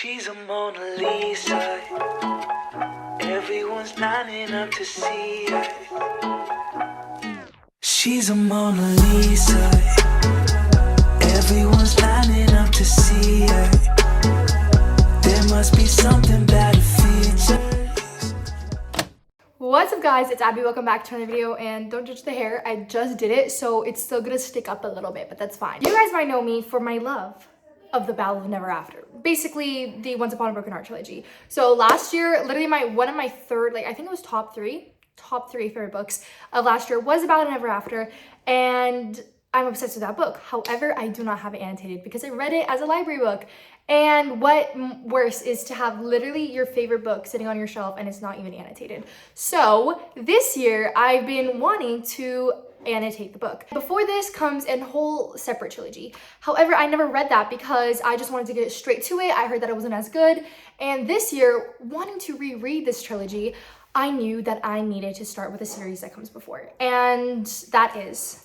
She's a Mona Lisa. Everyone's lining up to see her. She's a Mona Lisa. Everyone's lining up to see her. There must be something about her features. What's up guys, it's Abby. Welcome back to another video, and don't judge the hair. I just did it, so it's still gonna stick up a little bit, but that's fine. You guys might know me for my love of the Battle of Never After. Basically, the Once Upon a Broken Heart trilogy. So last year, literally one of my third, I think it was top three favorite books of last year was Battle of Never After, and I'm obsessed with that book. However, I do not have it annotated because I read it as a library book. And what worse is to have literally your favorite book sitting on your shelf and it's not even annotated. So this year I've been wanting to annotate the book. Before this comes a whole separate trilogy. However, I never read that because I just wanted to get straight to it. I heard that it wasn't as good. And this year, wanting to reread this trilogy, I knew that I needed to start with a series that comes before. And that is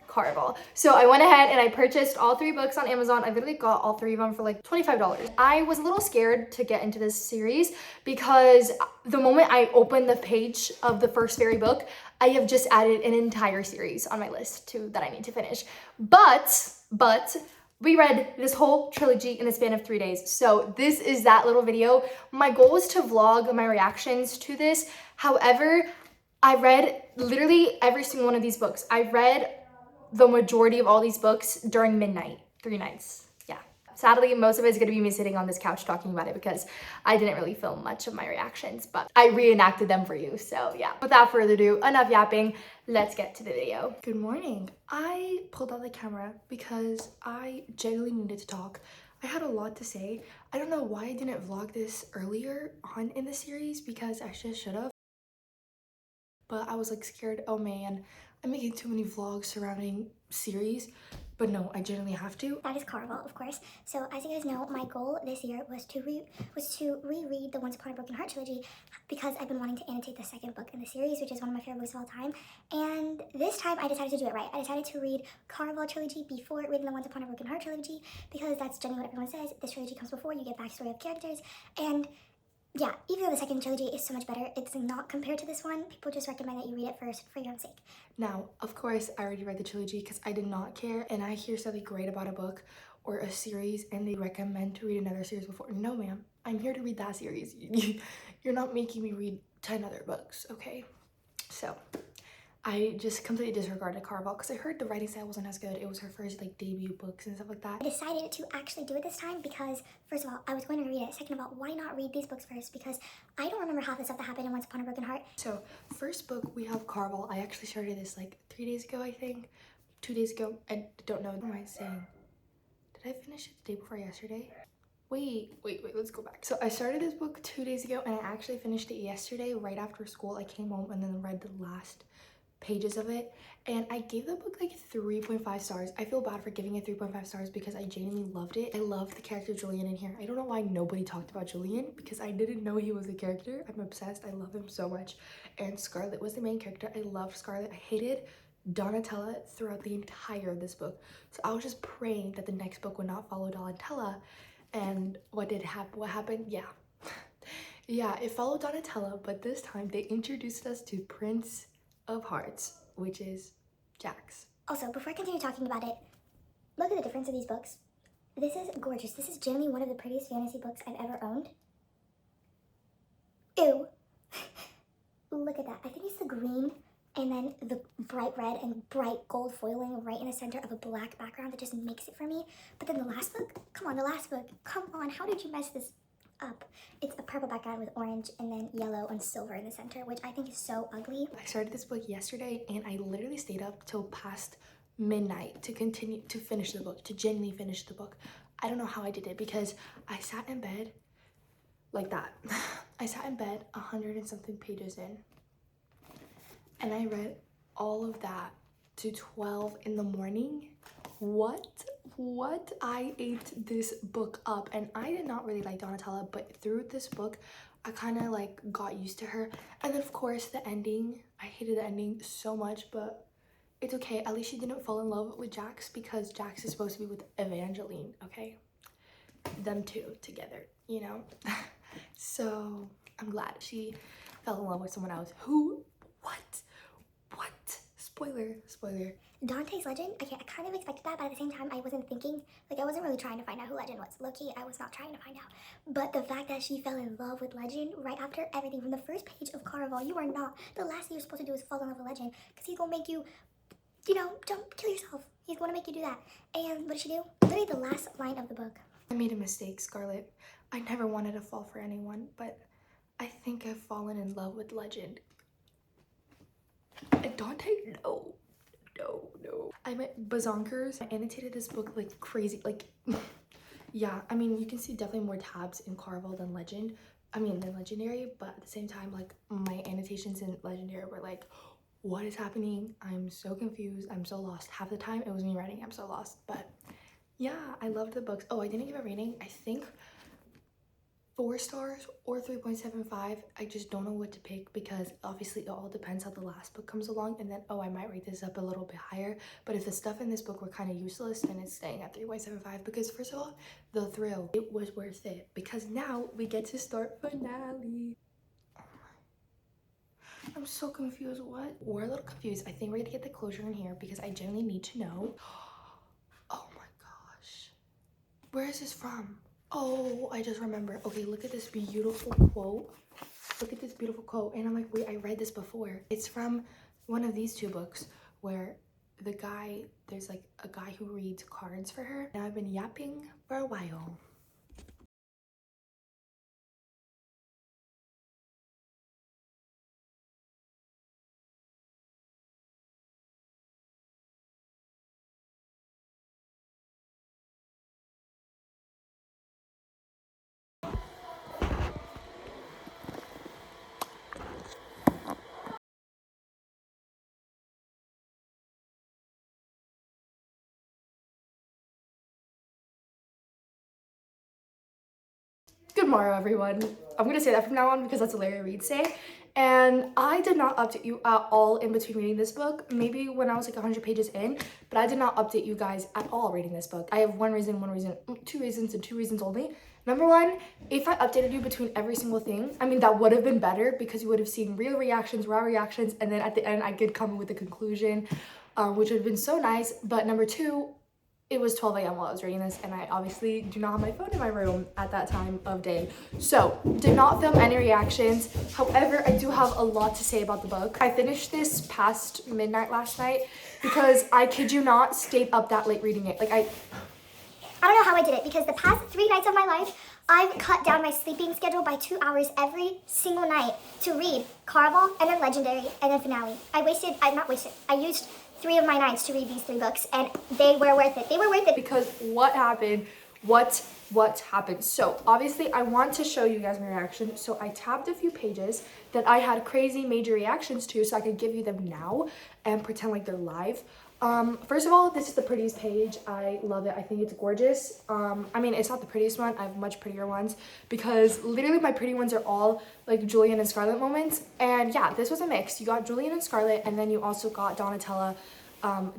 CARAVAL. So I went ahead and I purchased all three books on Amazon. I literally got all three of them for like $25. I was a little scared to get into this series because the moment I opened the page of the first fairy book, I have just added an entire series on my list that I need to finish. But we read this whole trilogy in the span of 3 days. So this is that little video. My goal was to vlog my reactions to this. However, I read literally every single one of these books. I read the majority of all these books during midnight, 3 nights. Yeah. Sadly, most of it is going to be me sitting on this couch talking about it because I didn't really film much of my reactions, but I reenacted them for you. So yeah, without further ado, enough yapping. Let's get to the video. Good morning. I pulled out the camera because I genuinely needed to talk. I had a lot to say. I don't know why I didn't vlog this earlier on in the series because I just should have. But I was like scared, oh man, I'm making too many vlogs surrounding series, but no, I genuinely have to. That is CARAVAL, of course. So as you guys know, my goal this year was to reread the Once Upon a Broken Heart trilogy because I've been wanting to annotate the second book in the series, which is one of my favorite books of all time. And this time I decided to do it right. I decided to read CARAVAL trilogy before reading the Once Upon a Broken Heart trilogy because that's generally what everyone says. This trilogy comes before, you get backstory of characters, and yeah, even though the second trilogy is so much better, it's not compared to this one. People just recommend that you read it first for your own sake. Now, of course, I already read the trilogy because I did not care, and I hear something great about a book or a series and they recommend to read another series before. No, ma'am, I'm here to read that series. You're not making me read 10 other books, okay? So I just completely disregarded CARAVAL because I heard the writing style wasn't as good. It was her first debut books and stuff like that. I decided to actually do it this time because, first of all, I was going to read it. Second of all, why not read these books first? Because I don't remember half the stuff that happened in Once Upon a Broken Heart. So first book, we have CARAVAL. I actually started this 3 days ago, I think. 2 days ago. I don't know. What am I saying? Did I finish it the day before yesterday? Wait, let's go back. So I started this book 2 days ago and I actually finished it yesterday right after school. I came home and then read the last pages of it, and I gave the book 3.5 stars. I feel bad for giving it 3.5 stars because I genuinely loved it. I love the character Julian in here. I don't know why nobody talked about Julian because I didn't know he was a character. I'm obsessed. I love him so much. And Scarlet was the main character. I loved Scarlet. I hated Donatella throughout the entire of this book. So I was just praying that the next book would not follow Donatella. And what happened? Yeah. Yeah, it followed Donatella, but this time they introduced us to Prince of Hearts, which is Jax. Also, before I continue talking about it, look at the difference of these books. This is gorgeous. This is genuinely one of the prettiest fantasy books I've ever owned. Ew. Look at that. I think it's the green and then the bright red and bright gold foiling right in the center of a black background that just makes it for me. But then the last book, come on, come on, how did you mess this up? It's a purple background with orange and then yellow and silver in the center, which I think is so ugly. I started this book yesterday and I literally stayed up till past midnight to finish the book, to genuinely finish the book. I don't know how I did it because I sat in bed like that. I sat in bed 100 and something pages in and I read all of that to 12 in the morning. What? I ate this book up, and I did not really like Donatella, but through this book I kind of got used to her. And then of course the ending, I hated the ending so much, but it's okay. At least she didn't fall in love with Jax because Jax is supposed to be with Evangeline, okay? them two together, you know? So I'm glad she fell in love with someone else. Who? What? Spoiler. Dante's legend, okay, I kind of expected that, but at the same time, I wasn't thinking, like, I wasn't really trying to find out who Legend was. Low-key, I was not trying to find out. But the fact that she fell in love with Legend right after everything, from the first page of Caraval, you are not, the last thing you're supposed to do is fall in love with Legend, because he's gonna make you, you know, don't kill yourself. He's gonna make you do that. And what did she do? Literally the last line of the book. I made a mistake, Scarlett. I never wanted to fall for anyone, but I think I've fallen in love with Legend. And Dante? No. I met Bazonkers. I annotated this book like crazy. Like, yeah, I mean, you can see definitely more tabs in Caraval than Legend. I mean, than Legendary, but at the same time, like, my annotations in Legendary were like, what is happening? I'm so confused. I'm so lost. Half the time, it was me writing, I'm so lost. But yeah, I loved the books. Oh, I didn't give a rating. I think 4 stars or 3.75. I just don't know what to pick because obviously it all depends how the last book comes along, and then I might rate this up a little bit higher. But if the stuff in this book were kind of useless, then it's staying at 3.75 because first of all, the thrill, it was worth it because now we get to start finale. I'm so confused. What? We're a little confused. I think we're gonna get the closure in here because I genuinely need to know. Oh my gosh, where is this from? Oh, I just remember. Okay, look at this beautiful quote. And I'm like, wait, I read this before. It's from one of these 2 books where there's like a guy who reads cards for her. And I've been yapping for a while. Good morrow, everyone. I'm gonna say that from now on because that's what Larry Reed say. And I did not update you at all in between reading this book. Maybe when I was like 100 pages in, but I did not update you guys at all reading this book. I have two reasons, and 2 reasons only. Number 1, if I updated you between every single thing, I mean, that would have been better because you would have seen real reactions, raw reactions, and then at the end, I could come with a conclusion, which would have been so nice. But number 2, it was 12 a.m. while I was reading this, and I obviously do not have my phone in my room at that time of day. So, did not film any reactions. However, I do have a lot to say about the book. I finished this past midnight last night because I kid you not, stayed up that late reading it. Like, I don't know how I did it because the past 3 nights of my life, I've cut down my sleeping schedule by 2 hours every single night to read Caraval and then Legendary and then Finale. I used 3 of my nights to read these 3 books, and they were worth it. They were worth it. Because what happened? What happened? So obviously I want to show you guys my reaction. So I tabbed a few pages that I had crazy major reactions to so I could give you them now and pretend like they're live. First of all, this is the prettiest page. I love it. I think it's gorgeous. I mean, it's not the prettiest one. I have much prettier ones because literally my pretty ones are all like Julian and Scarlett moments. And yeah, this was a mix. You got Julian and Scarlett, and then you also got Donatella,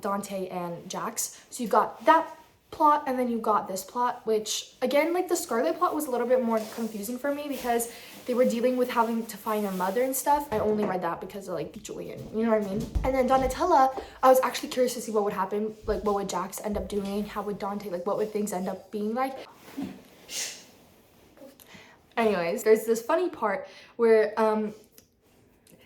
Dante, and Jax. So you got that plot, and then you got this plot, which again, like the Scarlet plot was a little bit more confusing for me because they were dealing with having to find their mother and stuff. I only read that because of like Julian, you know what I mean? And then Donatella, I was actually curious to see what would happen, like what would Jax end up doing, how would Dante, like what would things end up being like. Anyways, there's this funny part where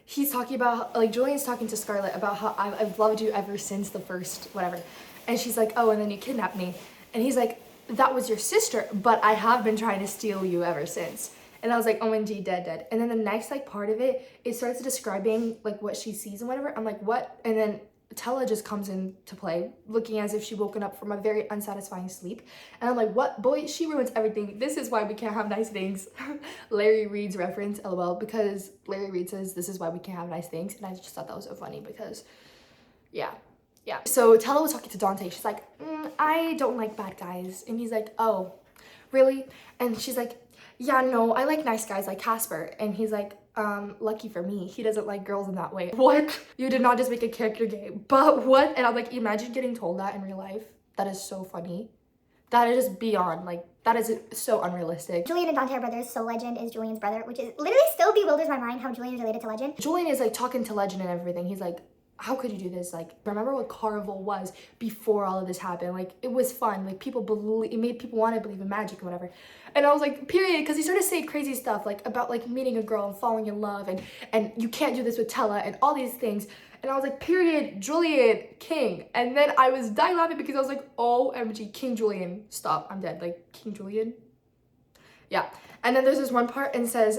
he's talking about, like Julian's talking to Scarlett about how I've loved you ever since the first whatever. And she's like, oh, and then you kidnapped me. And he's like, that was your sister, but I have been trying to steal you ever since. And I was like, OMG, dead. And then the next like part of it, it starts describing like what she sees and whatever. I'm like, what? And then Tella just comes into play, looking as if she woken up from a very unsatisfying sleep. And I'm like, what? Boy, she ruins everything. This is why we can't have nice things. Larry Reed's reference, LOL, because Larry Reed says this is why we can't have nice things. And I just thought that was so funny because, yeah. So Tella was talking to Dante. She's like, I don't like bad guys. And he's like, oh, really? And she's like, yeah, no, I like nice guys like Casper. And he's like, lucky for me, he doesn't like girls in that way. What? You did not just make a character gay, but what? And I'm like, imagine getting told that in real life. That is so funny. That is just beyond, like, that is so unrealistic. Julian and Dante are brothers, so Legend is Julian's brother, which is literally still bewilders my mind how Julian is related to Legend. Julian is like talking to Legend and everything. He's like, how could you do this? Like, remember what CARAVAL was before all of this happened? Like, it was fun. Like, it made people want to believe in magic and whatever. And I was like, period, because he started saying crazy stuff, like, about, like, meeting a girl and falling in love, and you can't do this with Tella, and all these things. And I was like, period, Julian, king. And then I was dying laughing because I was like, OMG, King Julian, stop, I'm dead. Like, King Julian? Yeah. And then there's this one part and says,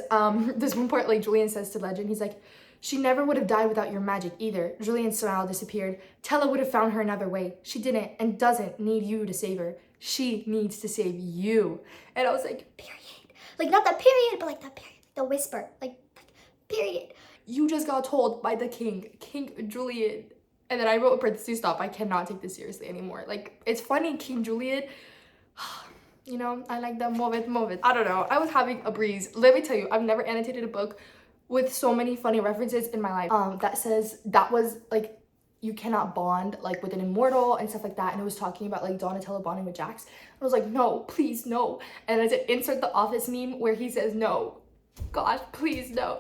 this one part, like, Julian says to Legend, he's like, she never would have died without your magic either. Julian's smile disappeared. Tella would have found her another way. She didn't and doesn't need you to save her. She needs to save you. And I was like, period. Like, not the period, but like the period, the whisper, like period. You just got told by the king, King Julian. And then I wrote a parenthesis, stop, I cannot take this seriously anymore. Like, it's funny, King Julian. You know, I like that, move it. I don't know, I was having a breeze. Let me tell you, I've never annotated a book with so many funny references in my life. That says, that was like, you cannot bond like with an immortal and stuff like that. And it was talking about like Donatello bonding with Jax. I was like, no, please, no. And I said, insert the Office meme where he says, no. Gosh, please, no,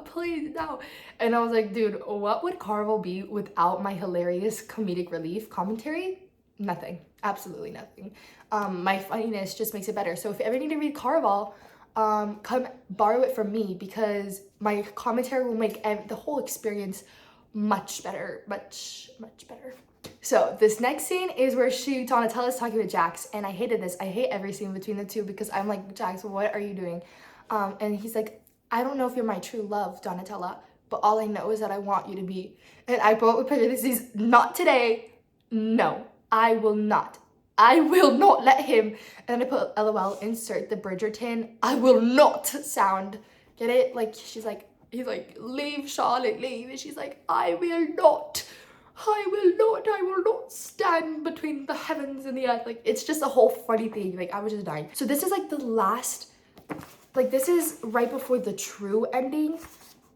please, no. And I was like, dude, what would CARAVAL be without my hilarious comedic relief commentary? Nothing, absolutely nothing. My funniness just makes it better. So if you ever need to read CARAVAL, come borrow it from me because my commentary will make the whole experience much better, much better. So this next scene is where Donatella is talking with Jax, and I hated this. I hate every scene between the two because I'm like, Jax, what are you doing? And he's like, I don't know if you're my true love, Donatella, but all I know is that I want you to be. And I put with parentheses, not today. No, I will not. I will not let him. And then I put LOL, insert the Bridgerton, I will not sound. Get it? Like, he's like, leave Charlotte, leave. And she's like, I will not stand between the heavens and the earth. Like, it's just a whole funny thing. Like, I was just dying. So this is like the last, like, this is right before the true ending.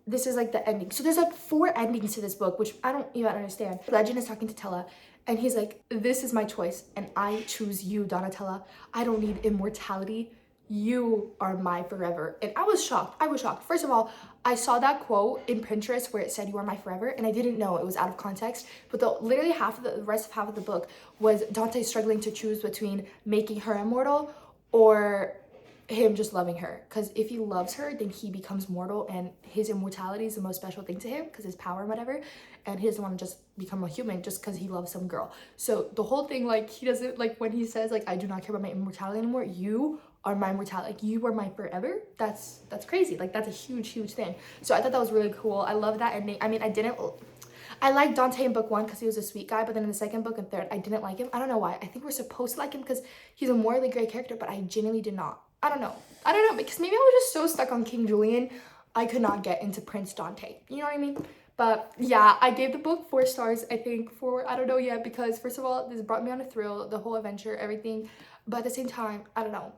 This is like the ending. So there's like 4 endings to this book, which I don't even understand. Legend is talking to Tella, and he's like, this is my choice, and I choose you, Donatella. I don't need immortality. You are my forever. And I was shocked. First of all, I saw that quote in Pinterest where it said you are my forever, and I didn't know it was out of context. But literally the rest of the book was Dante struggling to choose between making her immortal or him just loving her. Because if he loves her, then he becomes mortal, and his immortality is the most special thing to him because his power and whatever, and he doesn't want to just become a human just because he loves some girl. So the whole thing, like, he doesn't, like, when he says, like, I do not care about my immortality anymore, you are my mortality, like, you are my forever. That's crazy. Like, that's a huge thing. So I thought that was really cool. I love that ending. I mean, I liked Dante in book 1 because he was a sweet guy, but then in the second book and third, I didn't like him. I don't know why. I think we're supposed to like him because he's a morally great character, but I genuinely did not. I don't know, because maybe I was just so stuck on King Julian, I could not get into Prince Dante. You know what I mean? But yeah, I gave the book 4 stars, I think, I don't know yet, because first of all, this brought me on a thrill, the whole adventure, everything. But at the same time, I don't know.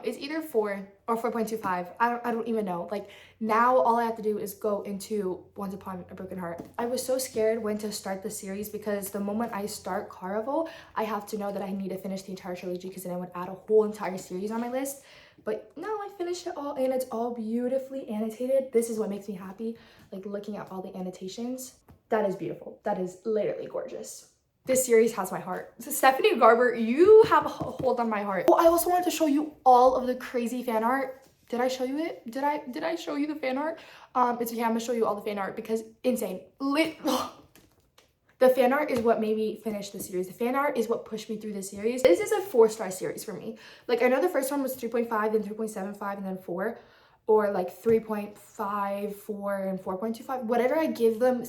It's either 4 or 4.25. I don't even know. Like, now all I have to do is go into Once Upon a Broken Heart. I was so scared when to start the series because the moment I start CARAVAL, I have to know that I need to finish the entire trilogy because then I would add a whole entire series on my list. But no, I finished it all and it's all beautifully annotated. This is what makes me happy, like looking at all the annotations. That is beautiful. That is literally gorgeous. This series has my heart. So Stephanie Garber, you have a hold on my heart. Oh, I also wanted to show you all of the crazy fan art. Did I show you it? Did I show you the fan art? It's okay, I'm gonna show you all the fan art because insane. The fan art is what made me finish the series. The fan art is what pushed me through the series. This is a 4-star series for me. Like, I know the first one was 3.5, then 3.75, and then 4, or like 3.5, 4, and 4.25. Whatever I give them,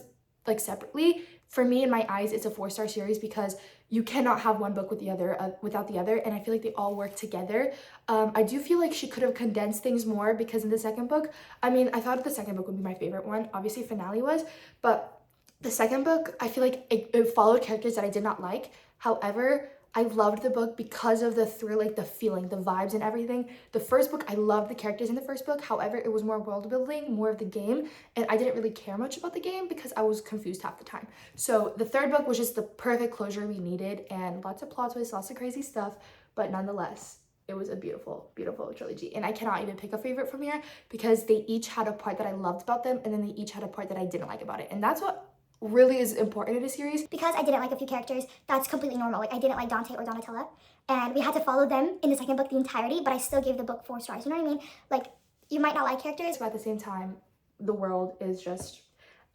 like, separately, for me, in my eyes, it's a 4-star series because you cannot have one book with the other without the other, and I feel like they all work together. I do feel like she could have condensed things more because in the second book, I mean, I thought the second book would be my favorite one. Obviously, finale was, but the second book, I feel like it followed characters that I did not like. However, I loved the book because of the thrill, like the feeling, the vibes and everything. The first book, I loved the characters in the first book. However, it was more world building, more of the game. And I didn't really care much about the game because I was confused half the time. So the third book was just the perfect closure we needed and lots of plot twists, lots of crazy stuff. but nonetheless, it was a beautiful, beautiful trilogy. And I cannot even pick a favorite from here because they each had a part that I loved about them, and then they each had a part that I didn't like about it. And that's what really is important in a series. Because I didn't like a few characters, that's completely normal. Like, I didn't like Dante or Donatella, and we had to follow them in the second book the entirety, but I still gave the book 4 stars. You know what I mean? Like, you might not like characters, but at the same time, the world is just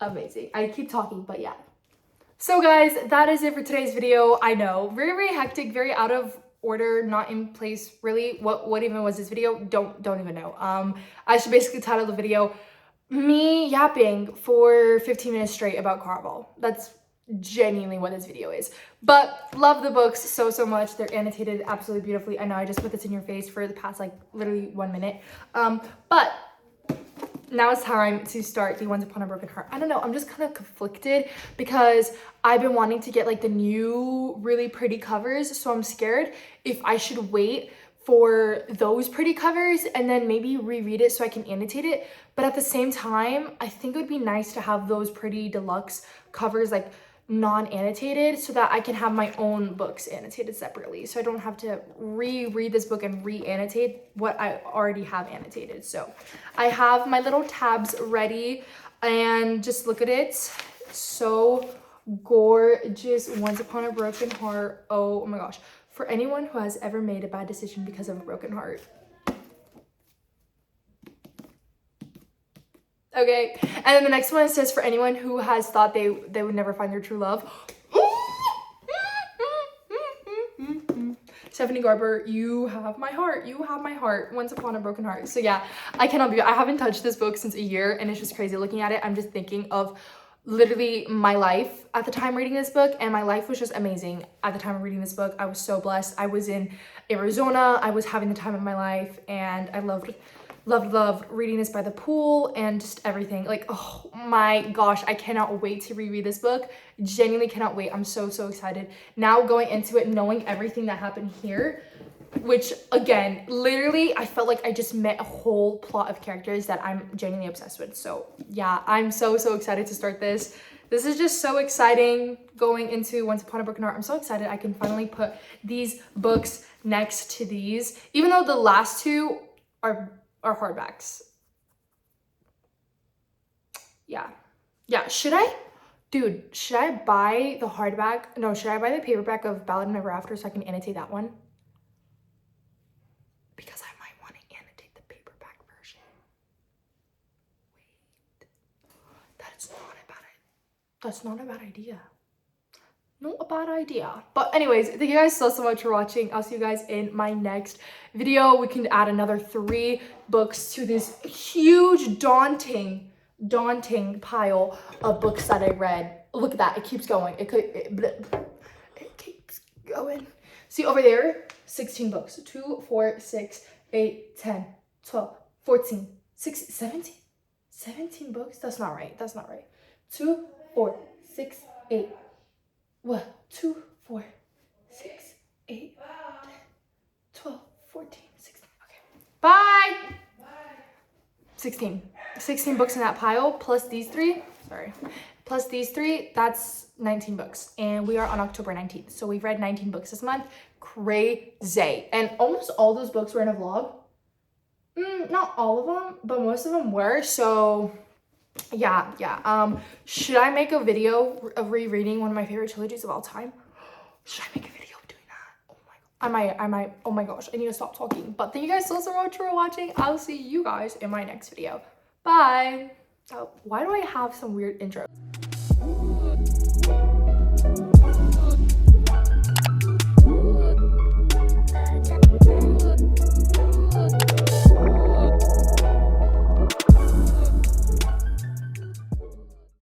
amazing. I keep talking, but yeah. So guys, that is it for today's video. I know, very, very hectic, very out of order, not in place really. What even was this video? Don't even know. I should basically title the video me yapping for 15 minutes straight about CARAVAL. That's genuinely what this video is. But love the books so much. They're annotated absolutely beautifully. I know I just put this in your face for the past like literally 1 minute. But now it's time to start the Once Upon a Broken Heart. I don't know, I'm just kind of conflicted because I've been wanting to get like the new really pretty covers, so I'm scared if I should wait for those pretty covers and then maybe reread it so I can annotate it. But at the same time, I think it would be nice to have those pretty deluxe covers like non-annotated so that I can have my own books annotated separately, so I don't have to reread this book and re-annotate what I already have annotated. So I have my little tabs ready and just look at it. So gorgeous. Once Upon a Broken Heart. Oh my gosh. For anyone who has ever made a bad decision because of a broken heart. Okay, and then the next one says, for anyone who has thought they would never find their true love. Stephanie Garber, you have my heart. You have my heart. Once Upon a Broken Heart. So yeah, I haven't touched this book since a year, and it's just crazy looking at it. I'm just thinking of literally my life at the time reading this book, and my life was just amazing at the time of reading this book. I was so blessed. I was in Arizona. I was having the time of my life, and I loved reading this by the pool and just everything. Like, oh my gosh, I cannot wait to reread this book. Genuinely cannot wait. I'm so excited. Now going into it, knowing everything that happened here, which again, literally, I felt like I just met a whole plot of characters that I'm genuinely obsessed with. So yeah, I'm so excited to start this. This is just so exciting going into Once Upon a Broken Heart. I'm so excited I can finally put these books next to these, even though the last two are hardbacks. Yeah, should I buy the hardback? No, should I buy the paperback of Ballad of Never After so I can annotate that one? Because I might want to annotate the paperback version. Wait, that's not a bad idea. Not a bad idea. But anyways, thank you guys so much for watching. I'll see you guys in my next video. We can add another 3 books to this huge daunting pile of books that I read. Look at that, it keeps going. It keeps going. See over there, 16 books. 2, 4, 6, 8, 10, 12, 14, 16, 17 books. That's not right. 2, 4, 6, 8. 1, 2, 4, 6, 8, 10, 12, 14, 16. Okay. Bye. 16 books in that pile, plus these 3. Plus these 3, that's 19 books. And we are on October 19th. So we've read 19 books this month. Crazy. And almost all those books were in a vlog. Not all of them, but most of them were. So yeah. Should I make a video of rereading one of my favorite trilogies of all time? Should I make a video of doing that? Oh my god. I might. Oh my gosh, I need to stop talking. But thank you guys so much for watching. I'll see you guys in my next video. Bye. Why do I have some weird intro?